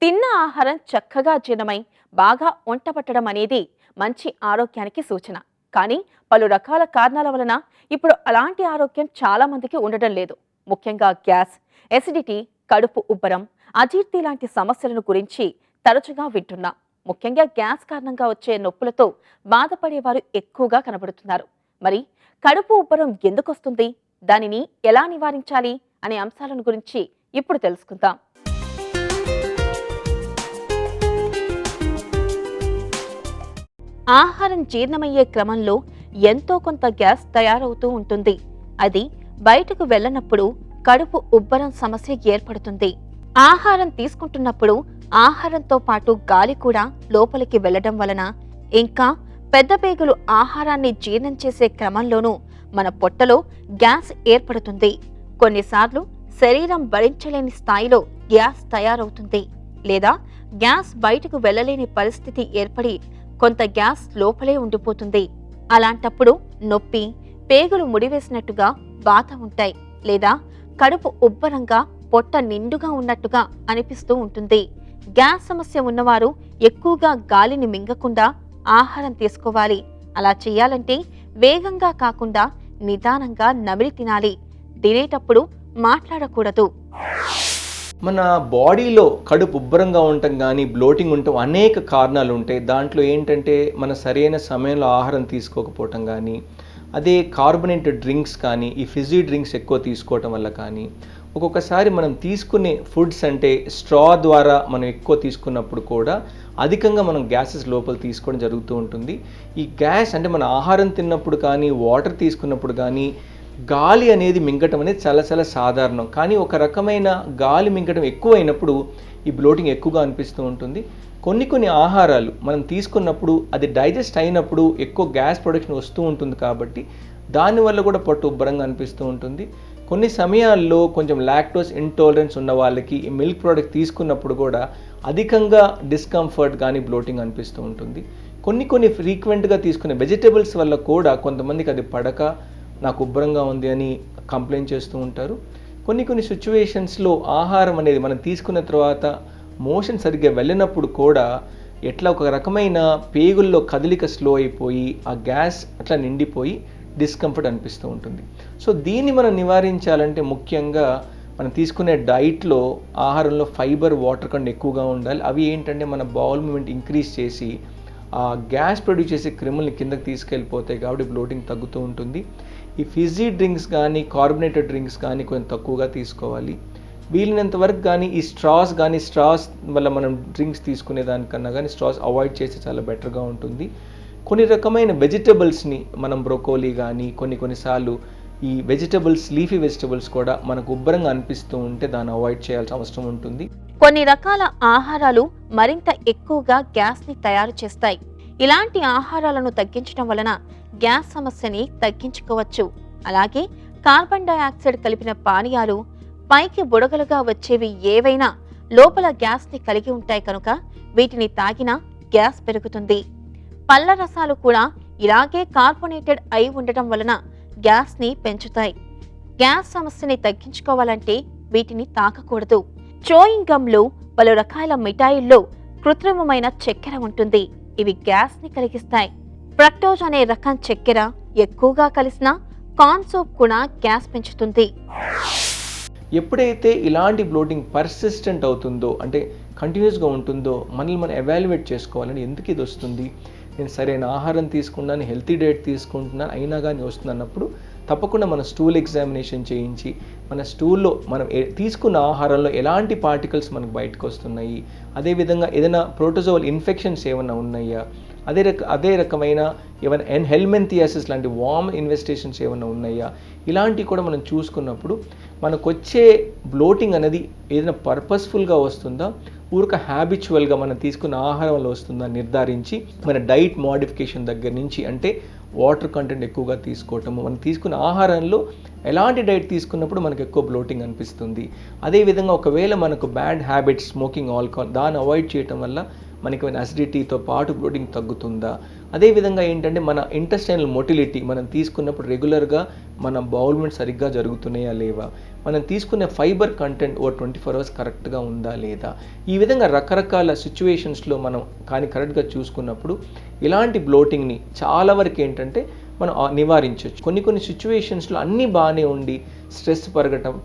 తిన్న ఆహారం చక్కగా జీర్ణమై బాగా వంట పట్టడం అనేది మంచి ఆరోగ్యానికి సూచన. కానీ పలు రకాల కారణాల వలన ఇప్పుడు అలాంటి ఆరోగ్యం చాలా మందికి ఉండడం లేదు. ముఖ్యంగా గ్యాస్, ఎసిడిటీ, కడుపు ఉబ్బరం, అజీర్తి లాంటి సమస్యలను గురించి తరచుగా వింటున్నాం. ముఖ్యంగా గ్యాస్ కారణంగా వచ్చే నొప్పులతో బాధపడేవారు ఎక్కువగా కనబడుతున్నారు. మరి కడుపు ఉబ్బరం ఎందుకు వస్తుంది, దానిని ఎలా నివారించాలి అనే అంశాలను గురించి ఇప్పుడు తెలుసుకుందాం. ఆహారం జీర్ణమయ్యే క్రమంలో ఎంతో కొంత గ్యాస్ తయారవుతూ ఉంటుంది. అది బయటకు వెళ్ళనప్పుడు కడుపు ఉబ్బరం సమస్య ఏర్పడుతుంది. ఆహారం తీసుకుంటున్నప్పుడు ఆహారంతో పాటు గాలి కూడా లోపలికి వెళ్లడం వలన, ఇంకా పెద్ద పేగులు ఆహారాన్ని జీర్ణం చేసే క్రమంలోనూ మన పొట్టలో గ్యాస్ ఏర్పడుతుంది. కొన్నిసార్లు శరీరం భరించలేని స్థాయిలో గ్యాస్ తయారవుతుంది, లేదా గ్యాస్ బయటకు వెళ్లలేని పరిస్థితి ఏర్పడి కొంత గ్యాస్ లోపలే ఉండిపోతుంది. అలాంటప్పుడు నొప్పి, పేగులు ముడివేసినట్టుగా బాధ ఉంటాయి, లేదా కడుపు ఉబ్బరంగా పొట్ట నిండుగా ఉన్నట్టుగా అనిపిస్తూ ఉంటుంది. గ్యాస్ సమస్య ఉన్నవారు ఎక్కువగా గాలిని మింగకుండా ఆహారం తీసుకోవాలి. అలా చేయాలంటే వేగంగా కాకుండా నిదానంగా నమిలి తినాలి. తినేటప్పుడు మాట్లాడకూడదు. మన బాడీలో కడుపు ఉబ్బరంగా ఉండటం కానీ బ్లోటింగ్ ఉండటం అనేక కారణాలు ఉంటాయి. దాంట్లో ఏంటంటే మన సరైన సమయంలో ఆహారం తీసుకోకపోవటం కానీ, అదే కార్బోనేటెడ్ డ్రింక్స్ కానీ, ఈ ఫిజీ డ్రింక్స్ ఎక్కువ తీసుకోవటం వల్ల కానీ, ఒక్కొక్కసారి మనం తీసుకునే ఫుడ్స్ అంటే స్ట్రా ద్వారా మనం ఎక్కువ తీసుకున్నప్పుడు కూడా అధికంగా మనం గ్యాసెస్ లోపల తీసుకోవడం జరుగుతూ ఉంటుంది. ఈ గ్యాస్ అంటే మన ఆహారం తిన్నప్పుడు కానీ, వాటర్ తీసుకున్నప్పుడు కానీ గాలి అనేది మింగటం అనేది చాలా చాలా సాధారణం. కానీ ఒక రకమైన గాలి మింగటం ఎక్కువైనప్పుడు ఈ బ్లోటింగ్ ఎక్కువగా అనిపిస్తూ ఉంటుంది. కొన్ని ఆహారాలు మనం తీసుకున్నప్పుడు అది డైజెస్ట్ అయినప్పుడు ఎక్కువ గ్యాస్ ప్రొడక్షన్ వస్తూ ఉంటుంది, కాబట్టి దానివల్ల కూడా పొట్ట ఉబ్బరంగా అనిపిస్తూ ఉంటుంది. కొన్ని సమయాల్లో కొంచెం లాక్టోస్ ఇంటాలరెన్స్ ఉన్న వాళ్ళకి ఈ మిల్క్ ప్రోడక్ట్ తీసుకున్నప్పుడు కూడా అధికంగా డిస్కంఫర్ట్ కానీ బ్లోటింగ్ అనిపిస్తూ ఉంటుంది. కొన్ని ఫ్రీక్వెంట్గా తీసుకునే వెజిటేబుల్స్ వల్ల కూడా కొంతమందికి అది పడక నాకు ఉబ్బరంగా ఉంది అని కంప్లైంట్ చేస్తూ ఉంటారు. కొన్ని సిచ్యువేషన్స్లో ఆహారం అనేది మనం తీసుకున్న తర్వాత మోషన్ సరిగ్గా వెళ్ళినప్పుడు కూడా ఎట్లా ఒక రకమైన పేగుల్లో కదలిక స్లో అయిపోయి ఆ గ్యాస్ అట్లా నిండిపోయి డిస్కంఫర్ట్ అనిపిస్తూ ఉంటుంది. సో దీన్ని మనం నివారించాలంటే ముఖ్యంగా మనం తీసుకునే డైట్లో ఆహారంలో ఫైబర్, వాటర్ కంటే ఎక్కువగా ఉండాలి. అవి ఏంటంటే మన బౌల్ మూమెంట్ ఇంక్రీజ్ చేసి ఆ గ్యాస్ ప్రొడ్యూస్ చేసే క్రిముల్ని కిందకి తీసుకెళ్ళిపోతాయి, కాబట్టి బ్లోటింగ్ తగ్గుతూ ఉంటుంది. ఈ ఫిజీ డ్రింక్స్ కానీ, కార్బోనేటెడ్ డ్రింక్స్ కానీ కొంచెం తక్కువగా తీసుకోవాలి. వీలైనంత వరకు కానీ ఈ స్ట్రాస్ వల్ల మనం డ్రింక్స్ తీసుకునే దానికన్నా కానీ స్ట్రాస్ అవాయిడ్ చేస్తే చాలా బెటర్గా ఉంటుంది. కొన్ని రకమైన వెజిటబుల్స్ని మనం బ్రోకోలీ కానీ కొన్నిసార్లు ఈ వెజిటబుల్స్, లీఫీ వెజిటబుల్స్ కూడా మనకు ఉబ్బరంగా అనిపిస్తూ ఉంటే దాన్ని అవాయిడ్ చేయాల్సిన అవసరం ఉంటుంది. కొన్ని రకాల ఆహారాలు మరింత ఎక్కువగా గ్యాస్ని తయారు చేస్తాయి. ఇలాంటి ఆహారాలను తగ్గించడం వలన గ్యాస్ సమస్యని తగ్గించుకోవచ్చు. అలాగే కార్బన్ డయాక్సైడ్ కలిపిన పానీయాలు, పైకి బుడగలుగా వచ్చేవి ఏవైనా లోపల గ్యాస్ని కలిగి ఉంటాయి కనుక వీటిని తాగినా గ్యాస్ పెరుగుతుంది. పళ్ళ రసాలు కూడా ఇలాగే కార్బోనేటెడ్ అయి ఉండటం వలన గ్యాస్ని పెంచుతాయి. గ్యాస్ సమస్యని తగ్గించుకోవాలంటే వీటిని తాకకూడదు. చోయింగ్ గమ్లు, పలు రకాల మిఠాయిల్లో కృత్రిమమైన చక్కెర ఉంటుంది. ఇవి గ్యాస్ని కలిగిస్తాయి. ఫ్రక్టోజ్ అనే రకం చక్కెర ఎక్కువగా కలిసిన కార్న్ సూప్ కూడా గ్యాస్ పెంచుతుంది. ఎప్పుడైతే ఇలాంటి బ్లోటింగ్ పర్సిస్టెంట్ అవుతుందో, అంటే కంటిన్యూస్గా ఉంటుందో, మనల్ని మనం ఎవాల్యుయేట్ చేసుకోవాలని, ఎందుకు ఇది వస్తుంది, నేను సరైన ఆహారం తీసుకున్నాను, హెల్తీ డైట్ తీసుకుంటున్నాను, అయినా కానీ వస్తుంది అన్నప్పుడు తప్పకుండా మన స్టూల్ ఎగ్జామినేషన్ చేయించి మన స్టూల్లో మనం తీసుకున్న ఆహారంలో ఎలాంటి పార్టికల్స్ మనకు బయటకు వస్తున్నాయి, అదేవిధంగా ఏదైనా ప్రోటోజోవల్ ఇన్ఫెక్షన్స్ ఏమైనా ఉన్నాయా, అదే రకమైన ఏమైనా హెల్మెంథియాసిస్ లాంటి వార్మ్ ఇన్వెస్టిగేషన్స్ ఏమైనా ఉన్నాయా, ఇలాంటివి కూడా మనం చూసుకున్నప్పుడు మనకు వచ్చే బ్లోటింగ్ అనేది ఏదైనా పర్పస్ఫుల్గా వస్తుందా, ఊరిక హ్యాబిచువల్గా మనం తీసుకున్న ఆహారంలో వస్తుందా నిర్ధారించి మన డైట్ మోడిఫికేషన్ దగ్గర నుంచి, అంటే వాటర్ కంటెంట్ ఎక్కువగా తీసుకోవటము, మనం తీసుకున్న ఆహారంలో ఎలాంటి డైట్ తీసుకున్నప్పుడు మనకు ఎక్కువ బ్లోటింగ్ అనిపిస్తుంది, అదేవిధంగా ఒకవేళ మనకు బ్యాడ్ హ్యాబిట్స్, స్మోకింగ్, ఆల్కహాల్, దాన్ని అవాయిడ్ చేయటం వల్ల మనకి అసిడిటీతో పాటు బ్లోటింగ్ తగ్గుతుందా, అదేవిధంగా ఏంటంటే మన ఇంటెస్టైనల్ మొటిలిటీ మనం తీసుకున్నప్పుడు రెగ్యులర్గా మన బౌల్మెంట్ సరిగ్గా జరుగుతున్నాయా లేవా, మనం తీసుకునే ఫైబర్ కంటెంట్ ఓ 24 అవర్స్ కరెక్ట్గా ఉందా లేదా, ఈ విధంగా రకరకాల సిచ్యువేషన్స్లో మనం కానీ కరెక్ట్గా చూసుకున్నప్పుడు ఇలాంటి బ్లోటింగ్ని చాలా వరకు ఏంటంటే మనం నివారించవచ్చు. కొన్ని సిచ్యువేషన్స్లో అన్నీ బాగానే ఉండి స్ట్రెస్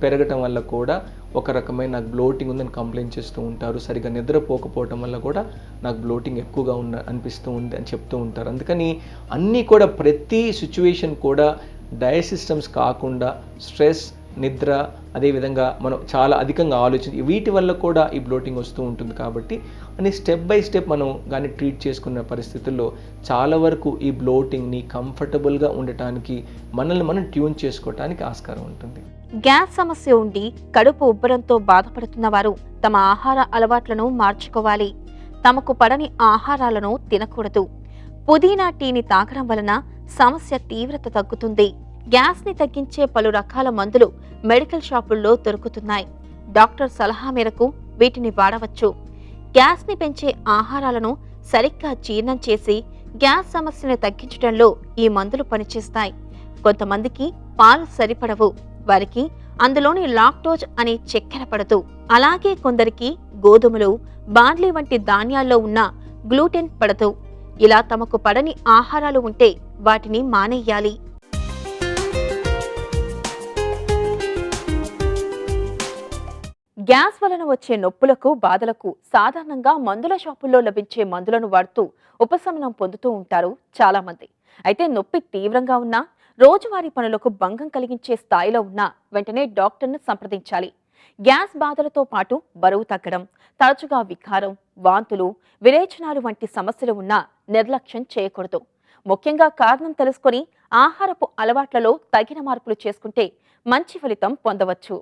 పెరగటం వల్ల కూడా ఒక రకమైన నాకు బ్లోటింగ్ ఉందని కంప్లైంట్ చేస్తూ ఉంటారు. సరిగ్గా నిద్రపోకపోవటం వల్ల కూడా నాకు బ్లోటింగ్ ఎక్కువగా అనిపిస్తూ ఉంది అని చెప్తూ ఉంటారు. అందుకని అన్నీ కూడా ప్రతి సిచ్యువేషన్ కూడా డైజెస్ట్ సిస్టమ్స్ కాకుండా స్ట్రెస్, నిద్ర, అదేవిధంగా మనం చాలా అధికంగా ఆలోచించి వీటి వల్ల కూడా ఈ బ్లోటింగ్ వస్తూ ఉంటుంది. కాబట్టి అని స్టెప్ బై స్టెప్ మనం కానీ ట్రీట్ చేసుకున్న పరిస్థితుల్లో చాలా వరకు ఈ బ్లోటింగ్ని కంఫర్టబుల్గా ఉండటానికి మనల్ని మనం ట్యూన్ చేసుకోవటానికి ఆస్కారం ఉంటుంది. గ్యాస్ సమస్య ఉండి కడుపు ఉబ్బరంతో బాధపడుతున్న వారు తమ ఆహార అలవాట్లను మార్చుకోవాలి. తమకు పడని ఆహారాలను తినకూడదు. పుదీనా టీని తాగడం వలన సమస్య తీవ్రత తగ్గుతుంది. గ్యాస్ ని తగ్గించే పలు రకాల మందులు మెడికల్ షాపుల్లో దొరుకుతున్నాయి. డాక్టర్ సలహా మేరకు వీటిని వాడవచ్చు. గ్యాస్ ని పెంచే ఆహారాలను సరిగ్గా జీర్ణం చేసి గ్యాస్ సమస్యను తగ్గించడంలో ఈ మందులు పనిచేస్తాయి. కొంతమందికి పాలు సరిపడవు, వారికి అందులోని లాక్టోజ్ అనే చక్కెర పడదు. అలాగే కొందరికి గోధుమలు, బార్లీ వంటి ధాన్యాల్లో ఉన్న గ్లూటెన్ పడదు. ఇలా తమకు పడని ఆహారాలు ఉంటే వాటిని మానేయాలి. గ్యాస్ వలన వచ్చే నొప్పులకు, బాధలకు సాధారణంగా మందుల షాపుల్లో లభించే మందులను వాడుతూ ఉపశమనం పొందుతూ ఉంటారు చాలా మంది. అయితే నొప్పి తీవ్రంగా ఉన్నా, రోజువారీ పనులకు భంగం కలిగించే స్థాయిలో ఉన్నా వెంటనే డాక్టర్ను సంప్రదించాలి. గ్యాస్ బాధలతో పాటు బరువు తగ్గడం, తరచుగా వికారం, వాంతులు, విరేచనాలు వంటి సమస్యలు ఉన్నా నిర్లక్ష్యం చేయకూడదు. ముఖ్యంగా కారణం తెలుసుకొని ఆహారపు అలవాట్లలో తగిన మార్పులు చేసుకుంటే మంచి ఫలితం పొందవచ్చు.